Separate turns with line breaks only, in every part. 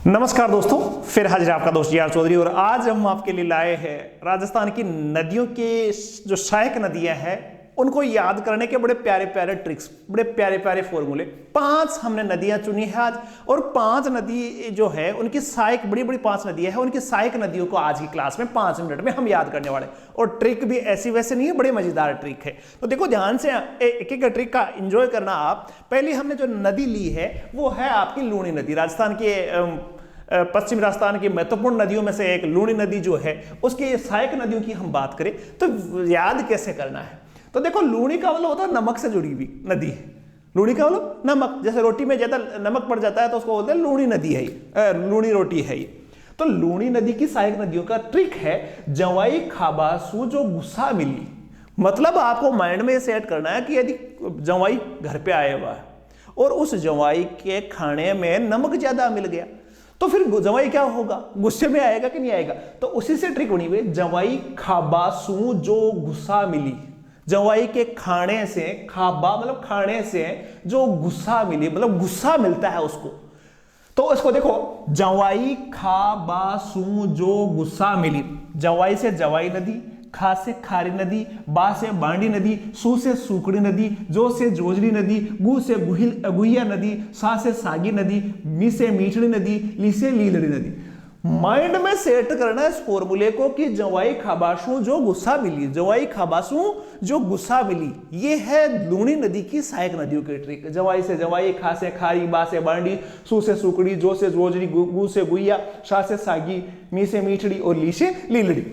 नमस्कार दोस्तों, फिर हाजिर आपका दोस्त यार चौधरी। और आज हम आपके लिए लाए हैं राजस्थान की नदियों के जो सहायक नदियां हैं उनको याद करने के बड़े प्यारे प्यारे ट्रिक्स, बड़े प्यारे प्यारे फॉर्मूले। 5 हमने नदियां चुनी है आज, और 5 नदी जो है उनकी सहायक बड़ी बड़ी 5 नदियां हैं, उनकी सहायक नदियों को आज की क्लास में 5 मिनट में हम याद करने वाले। और ट्रिक भी ऐसी वैसे नहीं है, बड़े मजेदार ट्रिक है। तो देखो ध्यान से, एक एक ट्रिक का एंजॉय करना आप। पहले हमने जो नदी ली है वो है आपकी लूणी नदी। राजस्थान के पश्चिम राजस्थान की महत्वपूर्ण नदियों में से एक लूणी नदी जो है, उसकी सहायक नदियों की हम बात करें तो याद कैसे करना है। तो देखो, लूणी का मतलब होता है नमक से जुड़ी हुई नदी है। लूणी का मतलब नमक, जैसे रोटी में ज्यादा नमक पड़ जाता है तो उसको बोलते हैं लूणी नदी है ये, लूणी रोटी है ये। तो लूणी नदी की सहायक नदियों का ट्रिक है जवाई खाबासू जो गुस्सा मिली। मतलब आपको माइंड में सेट करना है कि यदि जवाई घर पे आया हुआ है और उस जवाई के खाने में नमक ज्यादा मिल गया तो फिर जवाई क्या होगा, गुस्से में आएगा कि नहीं आएगा। तो उसी से ट्रिक बनी हुई, जवाई खाबासू जो गुस्सा मिली। जवाई के खाने से, खाबा मतलब खाने से जो गुस्सा मिली, मतलब गुस्सा मिलता है उसको। तो इसको देखो, जवाई खाबासू जो गुस्सा मिली। जवाई से जवाई नदी, खा से खारी नदी, बा से बांडी नदी, सू से सूकड़ी नदी, जो से जोजरी नदी, गु से गुहिया नदी, सा से सागी नदी, मी से मीठड़ी नदी, ली से लीलड़ी नदी। माइंड में सेट करना है इस फॉर्मूले को कि जवाई खाबासू जो गुस्सा मिली, जवाई खाबासू जो गुस्सा मिली, ये है लूणी नदी की सहायक नदियों की ट्रिक। जवाई से जवाई, खा से खारी, बा से बांडी, सू से सूकड़ी, जो से जोजरी, गु से गुहिया, सा से सागी, मी से मीठड़ी और ली से लीलड़ी।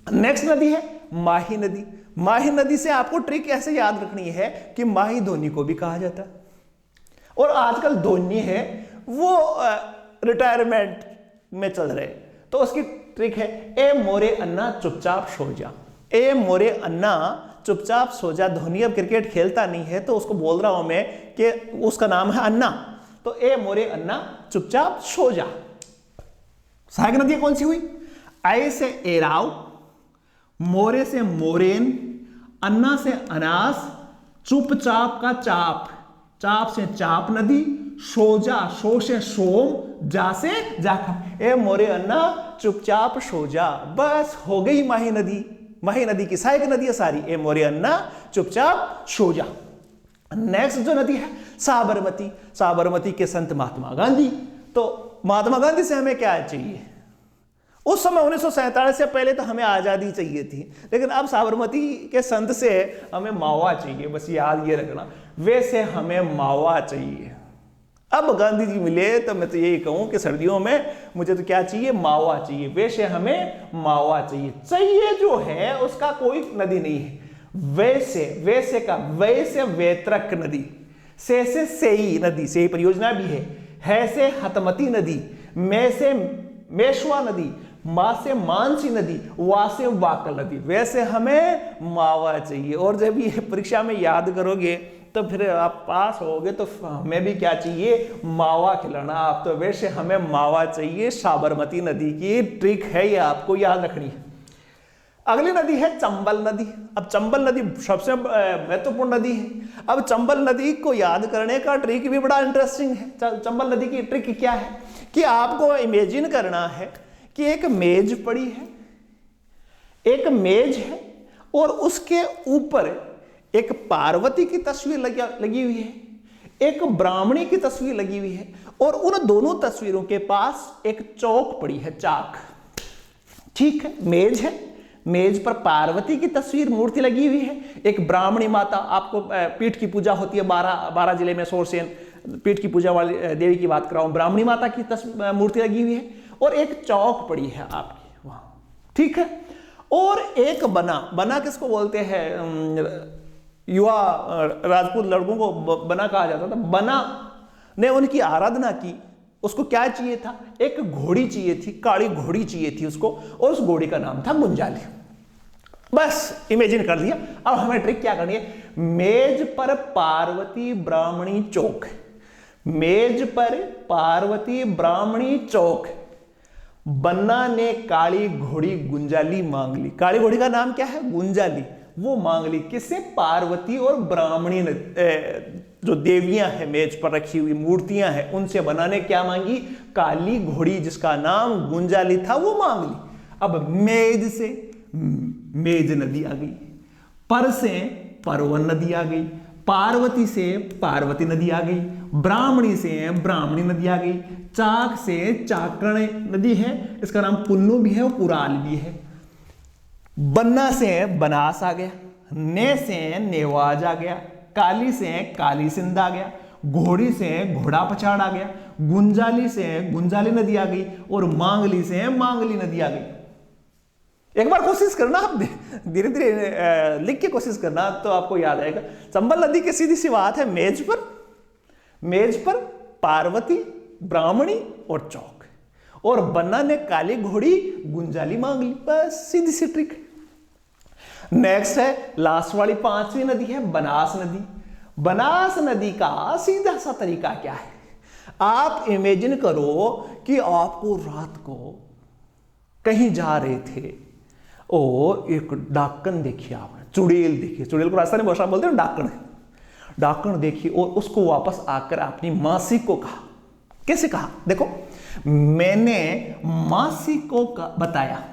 नेक्स्ट नदी है माही नदी। माही नदी से आपको ट्रिक ऐसे याद रखनी है कि माही धोनी को भी कहा जाता है। और आजकल धोनी है वो रिटायरमेंट में चल रहे, तो उसकी ट्रिक है ए मोरे अन्ना चुपचाप सो जा। ए मोरे अन्ना चुपचाप सो जा। धोनी अब क्रिकेट खेलता नहीं है तो उसको बोल रहा हूं मैं कि उसका नाम है अन्ना। तो ए मोरे अन्ना चुपचाप सो जा। सहायक नदी कौन सी हुई? आई से एराव, मोरे से मोरेन, अन्ना से अनास, चुपचाप का चाप, चाप से चाप नदी, सोजा, सो से सोम, जा से जाखम। ए मोरे अन्ना चुपचाप सो जा। बस हो गई माही नदी। माही नदी की सहायक नदी है सारी। ए मोरे अन्ना चुपचाप सो जा। नेक्स्ट जो नदी है साबरमती। साबरमती के संत महात्मा गांधी। तो महात्मा गांधी से हमें क्या चाहिए? उस समय 1947 से पहले तो हमें आजादी चाहिए थी, लेकिन अब साबरमती के संत से हमें मावा चाहिए। बस याद ये रखना, वैसे हमें मावा चाहिए। अब गांधी जी मिले तो मैं तो यही कहूं कि सर्दियों में मुझे तो क्या चाहिए? मावा चाहिए। वैसे हमें मावा चाहिए। चाहिए जो है उसका कोई नदी नहीं है। वैसे, वैसे का वैसे वेत्रक नदी, से सेई नदी, सेई परियोजना भी है से हतमती नदी, मैं से मेशवा नदी, मां से मानसी नदी, वा से वाकल नदी। वैसे हमें मावा चाहिए। और जब ये परीक्षा में याद करोगे तो फिर आप पास होगे तो हमें भी क्या चाहिए? मावा खिलाना आप। तो वैसे हमें मावा चाहिए। साबरमती नदी की ट्रिक है, ये आपको याद रखनी है। अगली नदी है चंबल नदी। अब चंबल नदी सबसे महत्वपूर्ण नदी है। अब चंबल नदी को याद करने का ट्रिक भी बड़ा इंटरेस्टिंग है। चंबल नदी की ट्रिक क्या है कि आपको इमेजिन करना है कि एक मेज पड़ी है, एक मेज है और उसके ऊपर एक पार्वती की तस्वीर लगी हुई है, एक ब्राह्मणी की तस्वीर लगी हुई है, और उन दोनों तस्वीरों के पास एक चौक पड़ी है, चाक। ठीक है, मेज है, मेज पर पार्वती की तस्वीर मूर्ति लगी हुई है, एक ब्राह्मणी माता, आपको पीठ की पूजा होती है 12 जिले में, सोरसेन पीठ की पूजा वाली देवी की बात कर रहा हूं, ब्राह्मणी माता की मूर्ति लगी हुई है, और एक चौक पड़ी है आपकी वहां। ठीक है, और एक बना किसको बोलते हैं? युवा राजपूत लड़कों को बना कहा जाता था। बना ने उनकी आराधना की। उसको क्या चाहिए था? एक घोड़ी चाहिए थी, काली घोड़ी चाहिए थी उसको, और उस घोड़ी का नाम था गुंजाली। बस इमेजिन कर लिया। अब हमें ट्रिक क्या करनी है? मेज पर पार्वती ब्राह्मणी चौक, मेज पर पार्वती ब्राह्मणी चौक। बन्ना ने काली घोड़ी गुंजाली मांग ली। काली घोड़ी का नाम क्या है? गुंजाली। वो मांग ली किससे? पार्वती और ब्राह्मणी जो देवियां हैं मेज पर रखी हुई मूर्तियां हैं उनसे बनाने क्या मांगी? काली घोड़ी जिसका नाम गुंजाली था वो मांग ली। अब मेज से मेज नदी आ गई, पर से परवन नदी आ गई, पार्वती से पार्वती नदी आ गई, ब्राह्मणी से ब्राह्मणी नदी आ गई, चाक से चाकण नदी है, इसका नाम पुन्नु भी है और पुराल भी है। बन्ना से बनास आ गया, ने से नेवाज आ गया, काली से काली सिंध आ गया, घोड़ी से घोड़ा पछाड़ आ गया, गुंजाली से गुंजाली नदी आ गई और मांगली से मांगली नदी आ गई। एक बार कोशिश करना, आप धीरे धीरे लिख के कोशिश करना तो आपको याद आएगा। चंबल नदी की सीधी सी बात है, मेज पर पार्वती, ब्राह्मणी और चौक, और बन्ना ने काली घोड़ी गुंजाली मांग ली, बस सीधी सी ट्रिक। नेक्स्ट है लास्ट वाली 5वीं नदी है बनास नदी। बनास नदी का सीधा सा तरीका क्या है? आप इमेजिन करो कि आपको रात को कहीं जा रहे थे और एक डाकन देखी आपने, चुड़ैल देखी, चुड़ैल को राजस्थानी भाषा में बोलते हैं डाकन, डाकन देखी और उसको वापस आकर अपनी मासी को कहा। कैसे कहा? देखो, मैंने मासी को बताया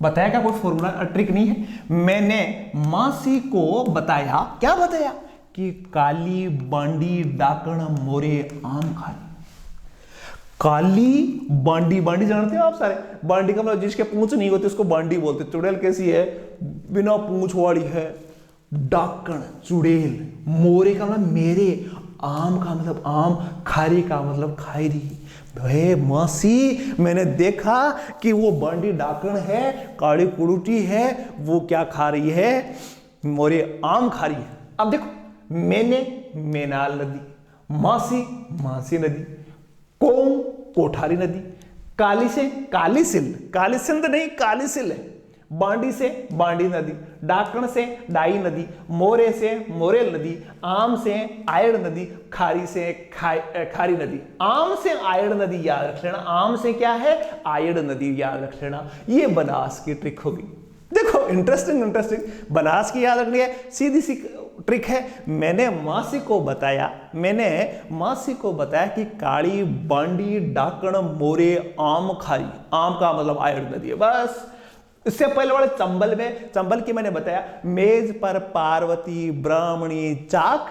का कोई फॉर्मूला ट्रिक नहीं है। मैंने मासी को बताया, क्या बताया? कि काली बांडी डाकण मोरे आम खाली। काली बांडी, बांडी जानते हो आप सारे? बांडी का मतलब जिसके पूंछ नहीं होती उसको बांडी बोलते। चुड़ैल कैसी है? बिना पूंछ वाली है। डाकण चुड़ैल, मोरे का मतलब मेरे, आम का मतलब आम, खारी का मतलब खायरी। हे मासी, मैंने देखा कि वो बांडी डाकण है, काली कुड़ुटी है, वो क्या खा रही है? मोरे आम खा रही है। अब देखो, मैंने मेनाल नदी, मासी मासी नदी, कोम कोठारी नदी, काली से काली सिल, काली सिंध नहीं काली सिल है, बांडी से बांडी नदी, डाकण से डाई नदी, मोरे से मोरेल नदी, आम से आयड़ नदी, खारी से खारी नदी। आम से आयड़ नदी याद रख लेना, आम से क्या है? आयड़ नदी याद रख लेना। ये बनास की ट्रिक होगी। देखो इंटरेस्टिंग, बनास की याद रखनी है, सीधी सी ट्रिक है। मैंने मासी को बताया कि काली बांडी डाकण मोरे आम खारी, आम का मतलब आयड़ नदी है, बस। इससे पहले वाले चंबल की मैंने बताया, मेज पर पार्वती, ब्राह्मणी, चाक,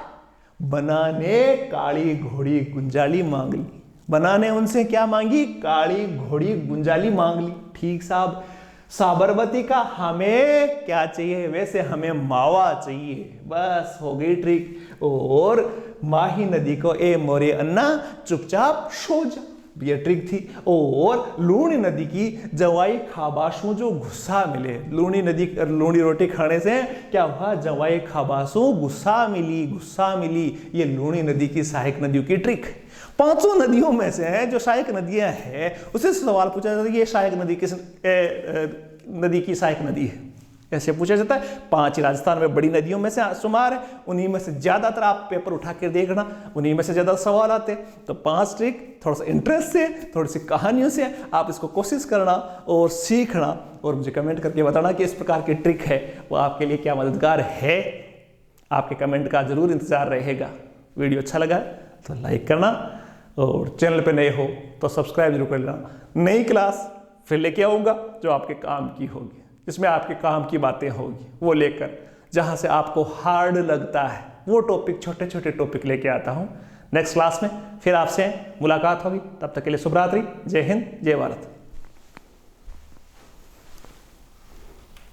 बनाने काली घोड़ी गुंजाली मांग ली। बनाने उनसे क्या मांगी? काली घोड़ी गुंजाली मांग ली। ठीक साहब। साबरमती का हमें क्या चाहिए? वैसे हमें मावा चाहिए, बस हो गई ट्रिक। और माही नदी को, ए मोरे अन्ना चुपचाप सो जा, ये ट्रिक थी। और लूणी नदी की जवाई खाबासों जो गुस्सा मिले, लूणी रोटी खाने से क्या हुआ? जवाई खाबासों गुस्सा मिली। ये लूणी नदी की सहायक नदियों की ट्रिक। 5 नदियों में से है जो सहायक नदियां हैं, उससे सवाल पूछा जाता है ये सहायक नदी किस नदी की सहायक नदी है, ऐसे पूछा जाता है। 5 राजस्थान में बड़ी नदियों में से शुमार है, उन्हीं में से ज्यादातर आप पेपर उठा कर देखना, उन्हीं में से ज्यादा सवाल आते हैं। तो 5 ट्रिक थोड़ा सा इंटरेस्ट से, थोड़ी सी कहानियों से आप इसको कोशिश करना और सीखना, और मुझे कमेंट करके बताना कि इस प्रकार की ट्रिक है वो आपके लिए क्या मददगार है। आपके कमेंट का जरूर इंतजार रहेगा। वीडियो अच्छा लगा तो लाइक करना, और चैनल पे नए हो तो सब्सक्राइब जरूर कर लेना। नई क्लास फिर लेके आऊँगा जो आपके काम की होगी, जिसमें आपके काम की बातें होगी, वो लेकर जहाँ से आपको हार्ड लगता है वो टॉपिक, छोटे छोटे टॉपिक लेके आता हूँ। नेक्स्ट क्लास में फिर आपसे मुलाकात होगी, तब तक के लिए शुभ रात्रि, जय हिंद, जय भारत।